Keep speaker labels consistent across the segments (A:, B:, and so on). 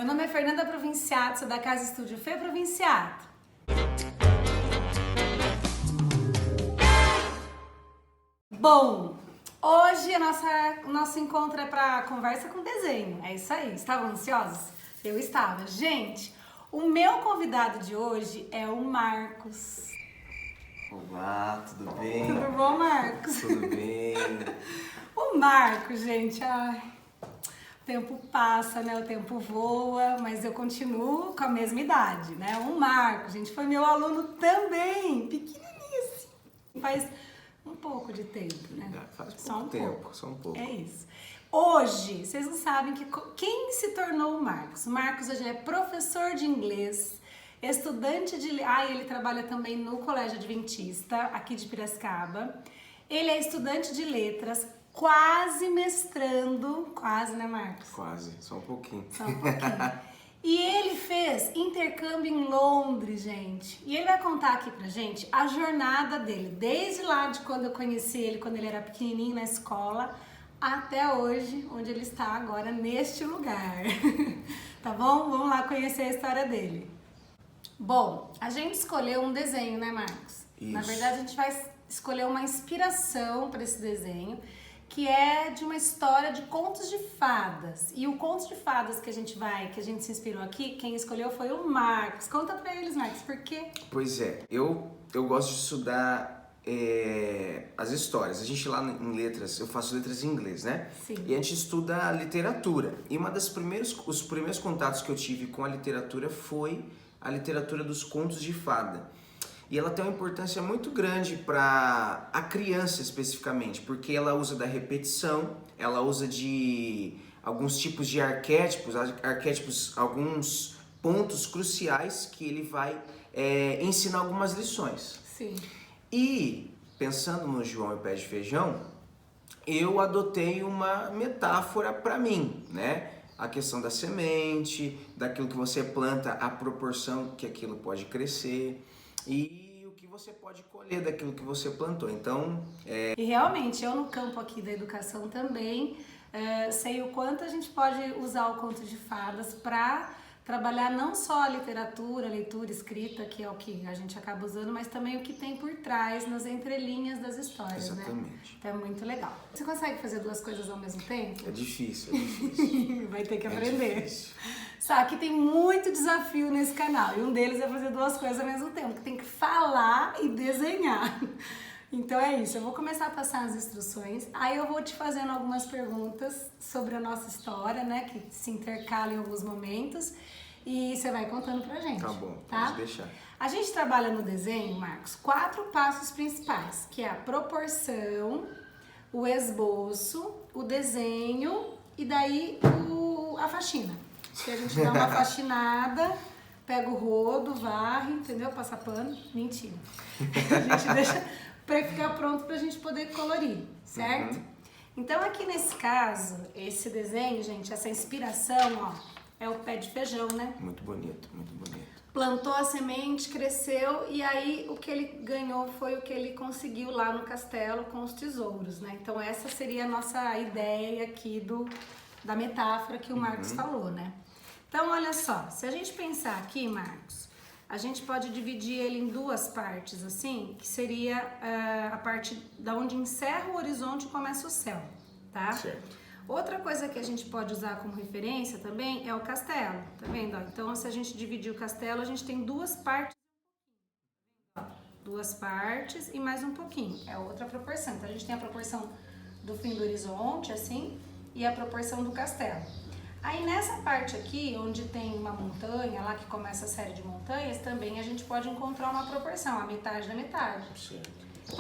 A: Meu nome é Fernanda Provinciato, sou da Casa Estúdio Fê Provinciato. Bom, hoje o nosso encontro é para conversa com desenho, é isso aí. Estavam ansiosos? Eu estava. Gente, o meu convidado de hoje é o Marcos.
B: Olá, tudo bem?
A: Tudo bom, Marcos?
B: Tudo bem.
A: O Marcos, gente, o tempo passa, né? O tempo voa, mas eu continuo com a mesma idade, né? O Marcos, gente, foi meu aluno também, pequeniníssimo. Faz um pouco de tempo, né?
B: Faz
A: só
B: pouco
A: um
B: tempo,
A: pouco.
B: só um pouco.
A: É isso. Hoje, vocês não sabem quem se tornou o Marcos. O Marcos hoje é professor de inglês, estudante de... ele trabalha também no Colégio Adventista, aqui de Piracicaba. Ele é estudante de letras, quase mestrando, quase, né, Marcos?
B: Quase, só um pouquinho.
A: Só um pouquinho. E ele fez intercâmbio em Londres, gente. E ele vai contar aqui pra gente a jornada dele, desde lá de quando eu conheci ele, quando ele era pequenininho na escola, até hoje, onde ele está agora, neste lugar. Tá bom? Vamos lá conhecer a história dele. Bom, a gente escolheu um desenho, né, Marcos?
B: Isso.
A: Na verdade, a gente vai escolher uma inspiração para esse desenho, que é de uma história de contos de fadas. E o conto de fadas que a gente se inspirou aqui, quem escolheu foi o Marcos. Conta pra eles, Marcos, por quê?
B: Pois é, eu gosto de estudar as histórias. A gente lá em letras, eu faço letras em inglês, né?
A: Sim.
B: E a gente estuda a literatura. E os primeiros contatos que eu tive com a literatura foi a literatura dos contos de fada. E ela tem uma importância muito grande para a criança especificamente, porque ela usa da repetição, ela usa de alguns tipos de arquétipos, alguns pontos cruciais que ele vai ensinar algumas lições.
A: Sim.
B: E, pensando no João e o Pé de Feijão, eu adotei uma metáfora para mim, né? A questão da semente, daquilo que você planta, a proporção que aquilo pode crescer e o que você pode colher daquilo que você plantou. Então,
A: E realmente, eu no campo aqui da educação também sei o quanto a gente pode usar o conto de fadas para trabalhar não só a literatura, a leitura, escrita, que é o que a gente acaba usando, mas também o que tem por trás, nas entrelinhas das histórias,
B: exatamente.
A: né? Então é muito legal. Você consegue fazer duas coisas ao mesmo tempo?
B: É difícil, é difícil.
A: Vai ter que aprender.
B: É difícil.
A: Só que tem muito desafio nesse canal, e um deles é fazer duas coisas ao mesmo tempo, que tem que falar e desenhar. Então é isso, eu vou começar a passar as instruções, aí eu vou te fazendo algumas perguntas sobre a nossa história, né, que se intercalam em alguns momentos, e você vai contando pra gente.
B: Tá bom,
A: tá?
B: pode deixar.
A: A gente trabalha no desenho, Marcos, 4 passos principais, que é a proporção, o esboço, o desenho e daí a faxina. Que a gente dá uma faxinada, pega o rodo, varre, entendeu? Passa pano. Mentira. A gente deixa pra ficar pronto pra gente poder colorir, certo?
B: Uhum.
A: Então aqui nesse caso, esse desenho, gente, essa inspiração, ó, é o pé de feijão, né?
B: Muito bonito, muito bonito.
A: Plantou a semente, cresceu e aí o que ele ganhou foi o que ele conseguiu lá no castelo com os tesouros, né? Então essa seria a nossa ideia aqui da metáfora que o Marcos falou, né? Então olha só, se a gente pensar aqui, Marcos, a gente pode dividir ele em duas partes, assim, que seria a parte da onde encerra o horizonte e começa o céu, tá?
B: Certo.
A: Outra coisa que a gente pode usar como referência também é o castelo, tá vendo? Então, se a gente dividir o castelo, a gente tem duas partes. Duas partes e mais um pouquinho. É outra proporção. Então, a gente tem a proporção do fim do horizonte, assim, e a proporção do castelo. Aí, nessa parte aqui, onde tem uma montanha, lá que começa a série de montanhas, também a gente pode encontrar uma proporção, a metade da metade.
B: Certo.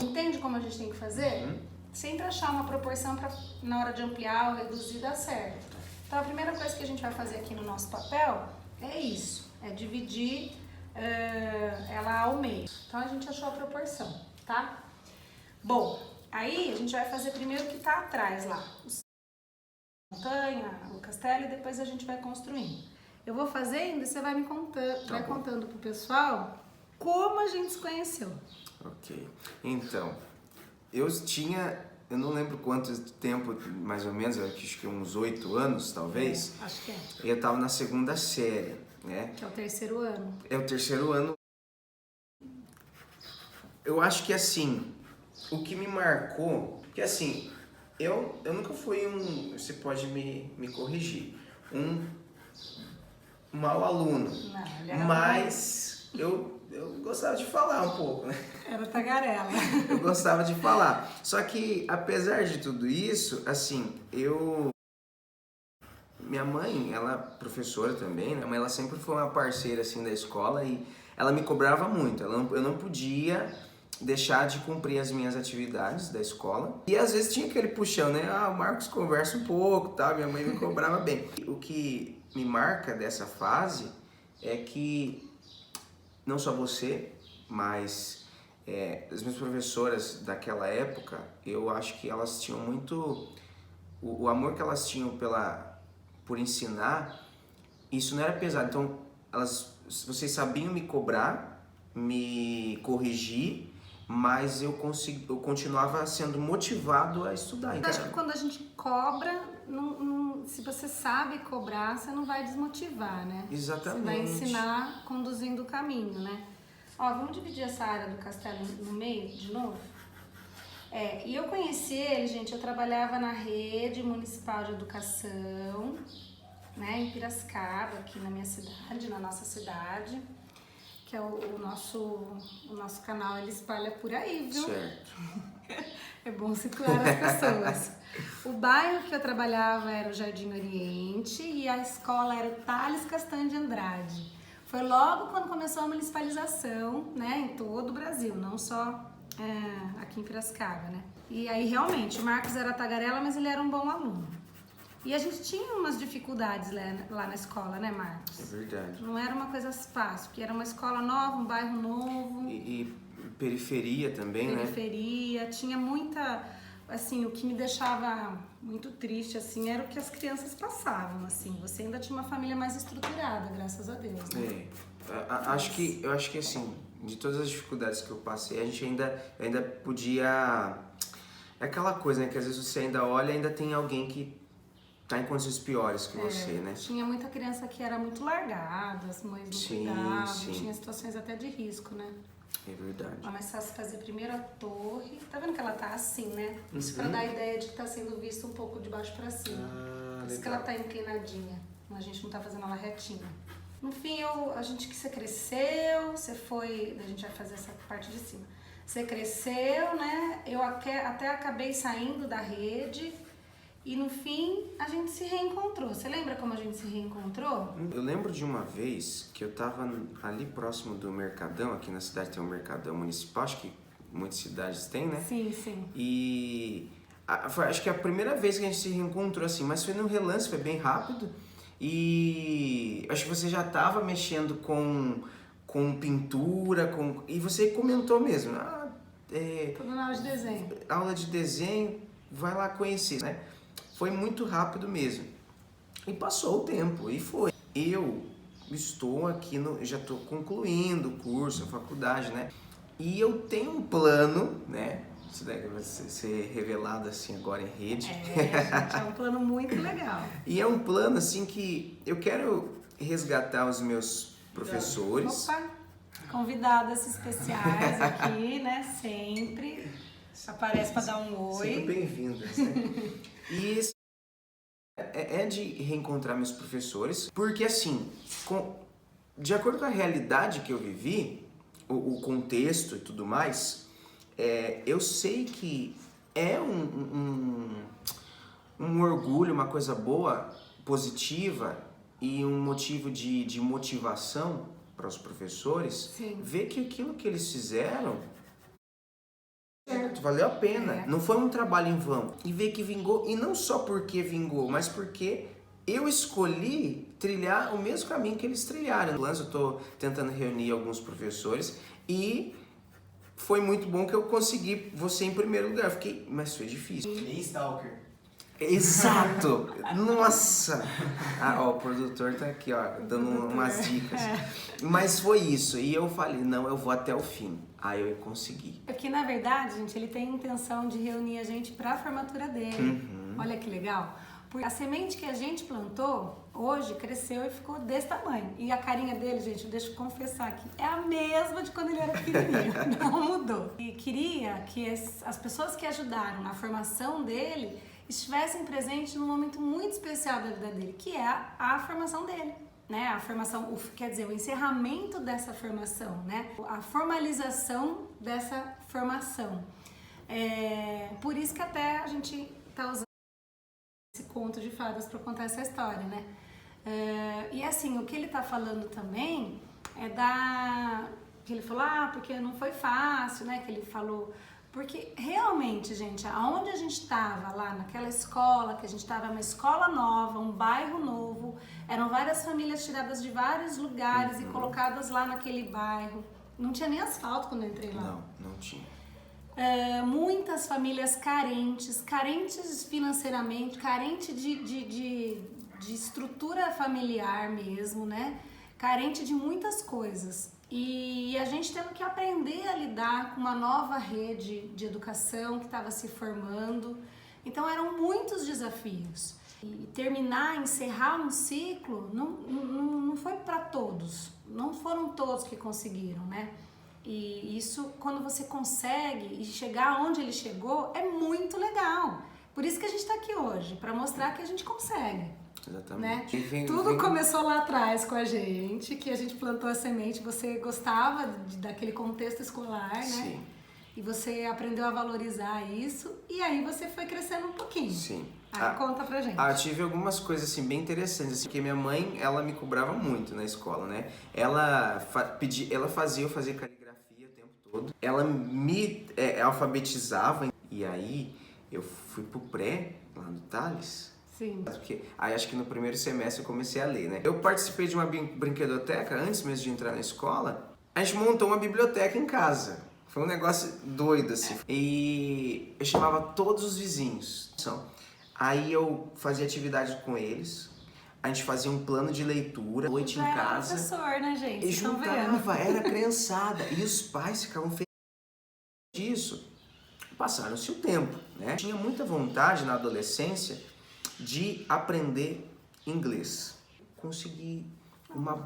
A: Entende como a gente tem que fazer? Sempre achar uma proporção para na hora de ampliar ou reduzir dar certo. Então a primeira coisa que a gente vai fazer aqui no nosso papel é isso, é dividir ela ao meio. Então a gente achou a proporção, tá? Bom, aí a gente vai fazer primeiro o que tá atrás lá, a montanha, o castelo, e depois a gente vai construindo. Eu vou fazendo e você vai me contando, vai contando pro pessoal como a gente se conheceu.
B: Ok. Então, eu tinha eu não lembro quanto tempo, mais ou menos, acho que uns 8 anos, talvez.
A: Acho que é.
B: Eu estava na segunda série, né?
A: Que é o 3º ano.
B: É o 3º ano. Eu acho que assim, o que me marcou, que assim, eu nunca fui você pode me corrigir, um mau aluno,
A: Não, ele era
B: mas eu gostava de falar um pouco, né?
A: Era tagarela.
B: Eu gostava de falar. Só que, apesar de tudo isso, assim, minha mãe, ela é professora também, né? Mas ela sempre foi uma parceira, assim, da escola e ela me cobrava muito. Eu não podia deixar de cumprir as minhas atividades da escola. E às vezes tinha aquele puxão, né? Ah, o Marcos conversa um pouco, tá? Minha mãe me cobrava bem. O que me marca dessa fase é que não só você, mas as minhas professoras daquela época, eu acho que elas tinham muito... O amor que elas tinham por ensinar, isso não era pesado. Então, vocês sabiam me cobrar, me corrigir, mas eu continuava sendo motivado a estudar.
A: Eu acho que quando a gente cobra, se você sabe cobrar, você não vai desmotivar, né?
B: Exatamente.
A: Você vai ensinar conduzindo o caminho, né? Ó, vamos dividir essa área do castelo no meio, de novo? E eu conheci ele, gente, eu trabalhava na rede municipal de educação, né, em Piracicaba, aqui na minha cidade, na nossa cidade, que é o nosso canal, ele espalha por aí, viu?
B: Certo.
A: É bom situar as pessoas. O bairro que eu trabalhava era o Jardim Oriente e a escola era o Thales Castanho de Andrade. Foi logo quando começou a municipalização, né, em todo o Brasil, não só aqui em Piracicaba, né? E aí realmente o Marcos era tagarela, mas ele era um bom aluno. E a gente tinha umas dificuldades lá na escola, né, Marcos?
B: É verdade.
A: Não era uma coisa fácil, porque era uma escola nova, um bairro novo.
B: E periferia também,
A: periferia, tinha muita, assim, o que me deixava muito triste, assim, era o que as crianças passavam, assim. Você ainda tinha uma família mais estruturada, graças a Deus, né?
B: Eu acho que assim, de todas as dificuldades que eu passei, a gente ainda podia... É aquela coisa, né, que às vezes você ainda olha e ainda tem alguém que tá em condições piores que você, né?
A: Tinha muita criança que era muito largada, as mães não cuidavam, tinha situações até de risco, né?
B: É verdade.
A: Ó, mais fácil fazer primeiro a torre. Tá vendo que ela tá assim, né? Isso pra dar a ideia de que tá sendo vista um pouco de baixo pra cima. Por isso que ela tá inclinadinha. A gente não tá fazendo ela retinha. No fim, a gente que você cresceu, a gente vai fazer essa parte de cima. Você cresceu, né? Eu até acabei saindo da rede. E no fim, a gente se reencontrou. Você lembra como a gente se reencontrou?
B: Eu lembro de uma vez que eu tava ali próximo do Mercadão, aqui na cidade tem um Mercadão Municipal, acho que muitas cidades têm, né?
A: Sim, sim.
B: E acho que é a primeira vez que a gente se reencontrou assim, mas foi num relance, foi bem rápido. E acho que você já tava mexendo com pintura, e você comentou mesmo.
A: Tô dando aula de desenho.
B: Aula de desenho, vai lá conhecer, né? Foi muito rápido mesmo. E passou o tempo, e foi. Eu estou aqui, já estou concluindo o curso, a faculdade, né? E eu tenho um plano, né? Isso deve ser revelado assim agora em rede.
A: Gente, é um plano muito legal.
B: E é um plano assim que eu quero resgatar os meus professores.
A: Opa, convidadas especiais aqui, né? Sempre. Aparece para dar um oi.
B: Sempre bem-vindas, né? E isso é de reencontrar meus professores, porque assim, de acordo com a realidade que eu vivi, o contexto e tudo mais, eu sei que é um orgulho, uma coisa boa, positiva e um motivo de motivação para os professores.
A: Sim.
B: Ver que aquilo que eles fizeram valeu a pena, não foi um trabalho em vão. E ver que vingou, e não só porque vingou, mas porque eu escolhi trilhar o mesmo caminho que eles trilharam. Eu estou tentando reunir alguns professores e foi muito bom que eu consegui você em primeiro lugar. Mas foi difícil.
C: E Stalker?
B: Exato! Nossa! Ah, ó, o produtor tá aqui, ó, dando umas dicas. Mas foi isso. E eu falei, não, eu vou até o fim. Aí eu consegui.
A: Porque, na verdade, gente, ele tem a intenção de reunir a gente para a formatura dele. Olha que legal. Porque a semente que a gente plantou, hoje, cresceu e ficou desse tamanho. E a carinha dele, gente, deixa eu confessar aqui, é a mesma de quando ele era pequenininho. Não mudou. E queria que as pessoas que ajudaram na formação dele estivessem presentes num momento muito especial da vida dele, que é a formação dele. Né, a formação, quer dizer, o encerramento dessa formação, né? A formalização dessa formação. Por isso que até a gente está usando esse conto de fadas para contar essa história, né? E assim, o que ele está falando também que ele falou, porque não foi fácil, né? Que ele falou, porque realmente, gente, aonde a gente estava lá naquela escola, que a gente estava uma escola nova, um bairro novo, eram várias famílias tiradas de vários lugares e colocadas lá naquele bairro. Não tinha nem asfalto quando eu entrei lá.
B: Não tinha.
A: Muitas famílias carentes financeiramente, carentes de estrutura familiar mesmo, né? Carente de muitas coisas. E a gente teve que aprender a lidar com uma nova rede de educação que estava se formando. Então eram muitos desafios. E encerrar um ciclo não foi para todos. Não foram todos que conseguiram, né? E isso, quando você consegue e chegar onde ele chegou, é muito legal. Por isso que a gente está aqui hoje, para mostrar que a gente consegue.
B: Exatamente.
A: Né? Tudo começou lá atrás com a gente, que a gente plantou a semente, você gostava daquele contexto escolar, né?
B: Sim.
A: E você aprendeu a valorizar isso, e aí você foi crescendo um pouquinho.
B: Sim.
A: Aí conta pra gente.
B: Eu tive algumas coisas assim bem interessantes, assim, porque minha mãe, ela me cobrava muito na escola, né? Ela fazia eu fazer caligrafia o tempo todo. Ela me alfabetizava, e aí eu fui pro pré, lá no Tales.
A: Sim.
B: Porque aí acho que no primeiro semestre eu comecei a ler, né? Eu participei de uma brinquedoteca antes mesmo de entrar na escola. A gente montou uma biblioteca em casa. Foi um negócio doido, assim. E eu chamava todos os vizinhos. Aí eu fazia atividade com eles. A gente fazia um plano de leitura, noite em casa.
A: Professor, né, gente?
B: E juntava, era criançada. E os pais ficavam felizes disso. Passaram-se o tempo, né? Tinha muita vontade na adolescência de aprender inglês. Consegui uma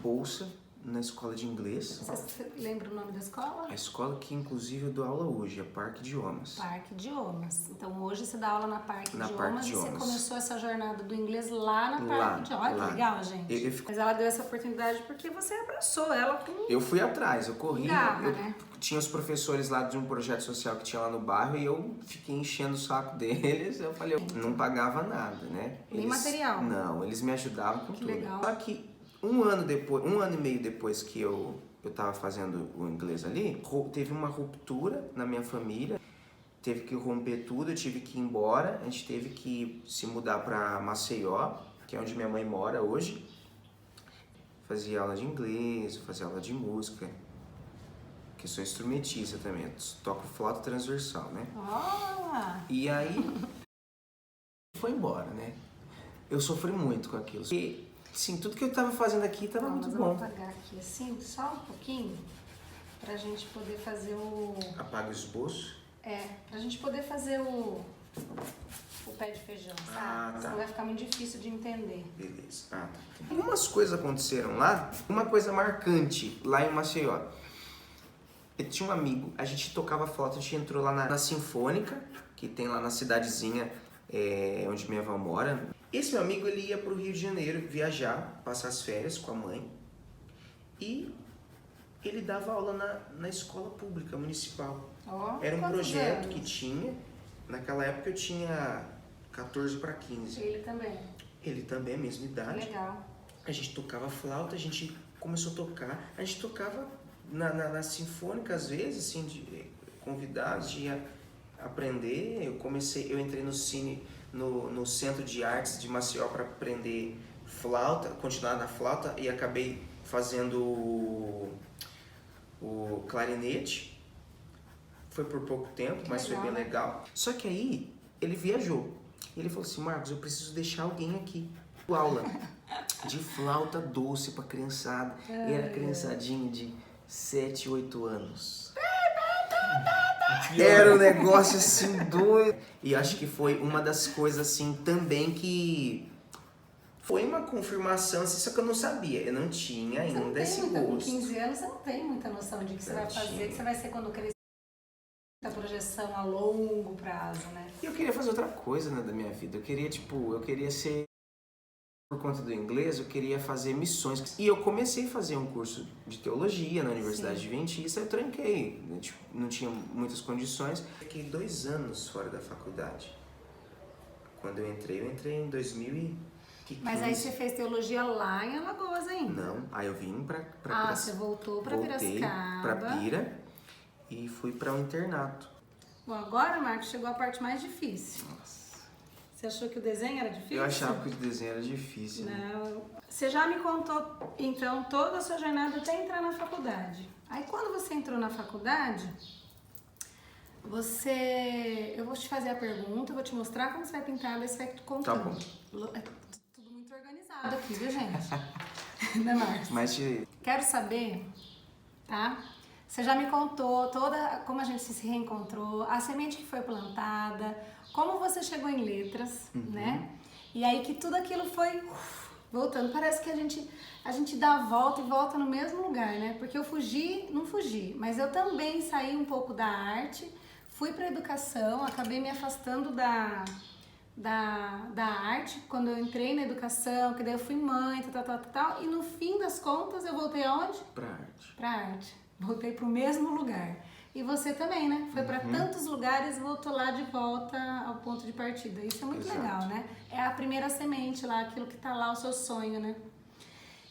B: bolsa na escola de inglês.
A: Você lembra o nome da escola?
B: A escola que inclusive eu dou aula hoje, a Parque Idiomas.
A: Parque Idiomas. Então hoje você dá aula na Parque Idiomas e você começou essa jornada do inglês lá na Parque Idiomas. Olha que legal, gente. Mas ela deu essa oportunidade porque você abraçou ela com...
B: Eu fui atrás, eu corri.
A: Né?
B: Tinha os professores lá de um projeto social que tinha lá no bairro e eu fiquei enchendo o saco deles. Eu falei, eu não pagava nada, né?
A: Nem material?
B: Não, eles me ajudavam com tudo.
A: Legal.
B: Só que um ano e meio depois que eu tava fazendo o inglês ali, teve uma ruptura na minha família, teve que romper tudo, eu tive que ir embora, a gente teve que se mudar pra Maceió, que é onde minha mãe mora hoje. Fazia aula de inglês, fazia aula de música, que eu sou instrumentista também, eu toco flauta transversal, né? E aí, foi embora, né? Eu sofri muito com aquilo. E, sim, tudo que eu tava fazendo aqui tava muito bom.
A: Eu vou apagar aqui assim, só um pouquinho, pra gente poder fazer o...
B: Apaga o esboço?
A: Pra gente poder fazer o pé de feijão, sabe?
B: Tá.
A: Senão vai ficar muito difícil de entender.
B: Beleza. Tá. Algumas coisas aconteceram lá, uma coisa marcante lá em Maceió. Eu tinha um amigo, a gente tocava flauta, a gente entrou lá na Sinfônica, que tem lá na cidadezinha onde minha avó mora. Esse meu amigo, ele ia pro Rio de Janeiro viajar, passar as férias com a mãe. E ele dava aula na escola pública municipal. Era um projeto que tinha, naquela época eu tinha 14 para 15.
A: Ele também?
B: Ele também, a mesma idade.
A: Legal.
B: A gente tocava flauta, a gente começou a tocar, a gente tocava na Sinfônica às vezes, assim, de convidados, de aprender. Eu entrei no Centro de Artes de Maceió para aprender flauta, continuar na flauta, e acabei fazendo o clarinete. Foi por pouco tempo, mas foi bem legal. Só que aí ele viajou. E ele falou assim, Marcos, eu preciso deixar alguém aqui. Aula de flauta doce pra criançada. E era criançadinho de 7, 8 anos. Era um negócio assim doido. E acho que foi uma das coisas assim também que foi uma confirmação, assim, só que eu não sabia. Eu não tinha ainda esse gosto.
A: Com 15 anos você não tem muita noção de que você vai fazer, que você vai ser quando crescer. A projeção a longo prazo, né?
B: E eu queria fazer outra coisa, né, da minha vida. Eu queria ser, por conta do inglês, eu queria fazer missões. E eu comecei a fazer um curso de teologia na Universidade Adventista, eu tranquei, não tinha muitas condições. Fiquei 2 anos fora da faculdade. Quando eu entrei em 2015.
A: Mas aí você fez teologia lá em Alagoas ainda?
B: Não, aí eu vim pra
A: você voltou pra Piracicaba.
B: Pra Pira e fui pra um internato.
A: Bom, agora, Marcos, chegou a parte mais difícil.
B: Nossa.
A: Você achou que o desenho era difícil?
B: Eu achava que o desenho era difícil.
A: Não.
B: Né?
A: Você já me contou, então, toda a sua jornada até entrar na faculdade. Aí, quando você entrou na faculdade, eu vou te fazer a pergunta, eu vou te mostrar como você vai pintar, daí você vai contando.
B: Tá bom.
A: É tudo muito organizado aqui, viu, gente? Né, Marcos?
B: Mas
A: Quero saber, tá? Você já me contou como a gente se reencontrou, a semente que foi plantada, como você chegou em letras, né? E aí que tudo aquilo foi voltando. Parece que a gente dá a volta e volta no mesmo lugar, né? Porque eu não fugi, mas eu também saí um pouco da arte, fui para educação, acabei me afastando da arte quando eu entrei na educação, que daí eu fui mãe, tal, e no fim das contas eu voltei aonde?
B: Pra arte.
A: Pra arte. Voltei pro mesmo lugar. E você também, né? Foi para tantos lugares e voltou lá de volta ao ponto de partida. Isso é muito legal, né? É a primeira semente lá, aquilo que tá lá, o seu sonho, né?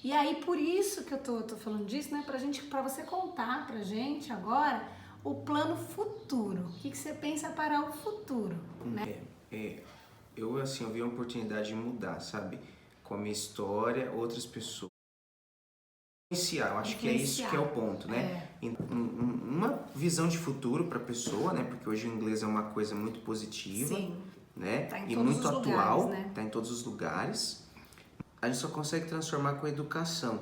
A: E aí, por isso que eu tô falando disso, né? Pra você contar pra gente agora o plano futuro. O que você pensa para o futuro, né?
B: Eu, assim, eu vi a oportunidade de mudar, sabe? Com a minha história, outras pessoas. Eu acho que é isso que é o ponto, né? Uma visão de futuro para a pessoa, né? Porque hoje o inglês é uma coisa muito positiva, né?
A: Tá em
B: e
A: todos
B: muito
A: os
B: atual,
A: lugares, né?
B: Tá em todos os lugares. A gente só consegue transformar com a educação.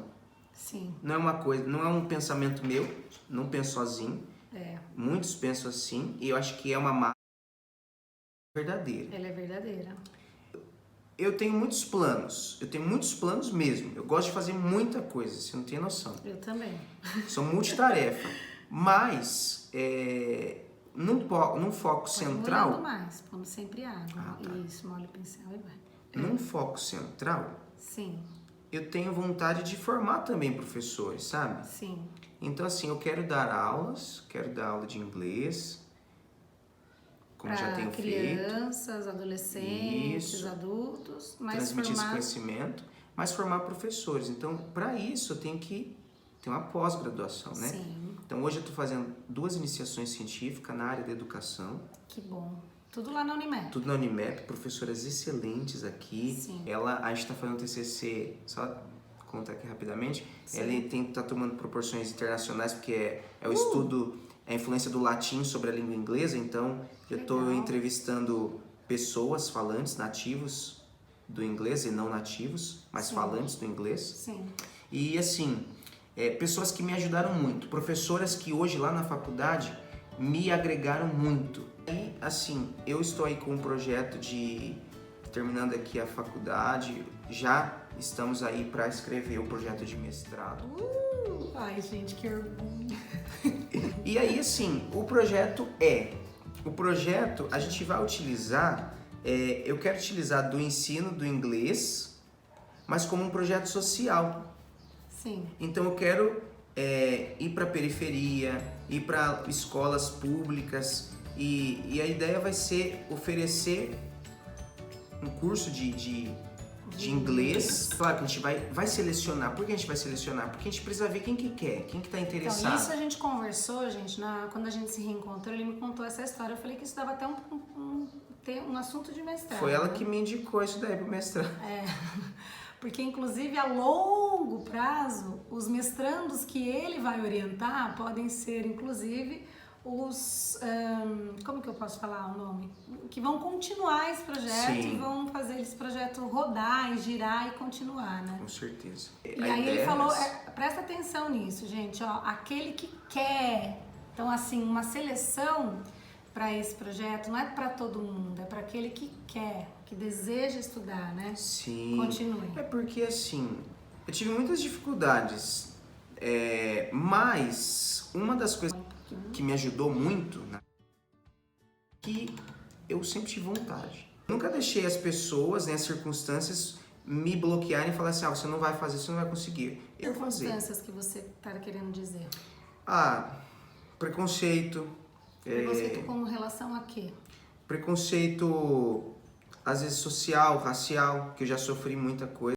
A: Sim.
B: Não é uma coisa, não é um pensamento meu, não penso sozinho. Muitos pensam assim, e eu acho que é uma marca verdadeira.
A: Ela é verdadeira.
B: Eu tenho muitos planos mesmo. Eu gosto de fazer muita coisa, você não tem noção.
A: Eu também.
B: Sou multitarefa, mas num foco central...
A: Molhando mais, pondo sempre água.
B: Tá.
A: Isso, molha o pincel e vai.
B: Num foco central,
A: Sim.
B: eu tenho vontade de formar também professores, sabe?
A: Sim.
B: Então, assim, eu quero dar aulas, quero dar aula de inglês, como já tenho feito.
A: Crianças, adolescentes,
B: Isso.
A: adultos, mas
B: Transmitir esse conhecimento, mas formar professores. Então, para isso, eu tenho que ter uma pós-graduação, né?
A: Sim.
B: Então, hoje eu estou fazendo 2 iniciações científicas na área da educação.
A: Que bom. Tudo lá na Unimep.
B: Tudo na Unimep, professoras excelentes aqui.
A: Sim.
B: A gente está fazendo TCC, só contar aqui rapidamente.
A: Sim.
B: Ele está tomando proporções internacionais, porque é o estudo, a influência do latim sobre a língua inglesa. Então, eu estou entrevistando pessoas falantes, nativos do inglês e não nativos, mas falantes do inglês.
A: Sim.
B: E assim, pessoas que me ajudaram muito, professoras que hoje lá na faculdade me agregaram muito. E assim, eu estou aí com um projeto terminando aqui a faculdade, já estamos aí para escrever o projeto de mestrado.
A: Ai, gente, que orgulho.
B: E aí, assim, o projeto a gente vai utilizar, eu quero utilizar do ensino do inglês, mas como um projeto social.
A: Sim.
B: Então eu quero ir para a periferia, ir para escolas públicas e a ideia vai ser oferecer um curso de inglês. Claro que a gente vai selecionar. Por que a gente vai selecionar? Porque a gente precisa ver quem que quer, quem que está interessado.
A: Então, isso a gente conversou, gente, quando a gente se reencontrou, ele me contou essa história. Eu falei que isso dava até um assunto de mestrado.
B: Foi ela que me indicou isso daí pro mestrado.
A: Porque, inclusive, a longo prazo, os mestrandos que ele vai orientar podem ser, inclusive, como que eu posso falar o nome? Que vão continuar esse projeto
B: Sim.
A: e vão fazer esse projeto rodar e girar e continuar, né?
B: Com certeza.
A: E aí ele falou, presta atenção nisso, gente, ó, aquele que quer. Então, assim, uma seleção para esse projeto não é para todo mundo, é para aquele que quer, que deseja estudar, né?
B: Sim.
A: Continue.
B: É porque, assim, eu tive muitas dificuldades, mas uma das coisas que me ajudou muito, né, que eu sempre tive vontade. Nunca deixei as pessoas, né, as circunstâncias me bloquearem e falar assim, você não vai fazer, você não vai conseguir. Eu fazer.
A: Circunstâncias que você está querendo dizer?
B: Preconceito.
A: Preconceito com relação a quê?
B: Preconceito, às vezes social, racial, que eu já sofri muita coisa.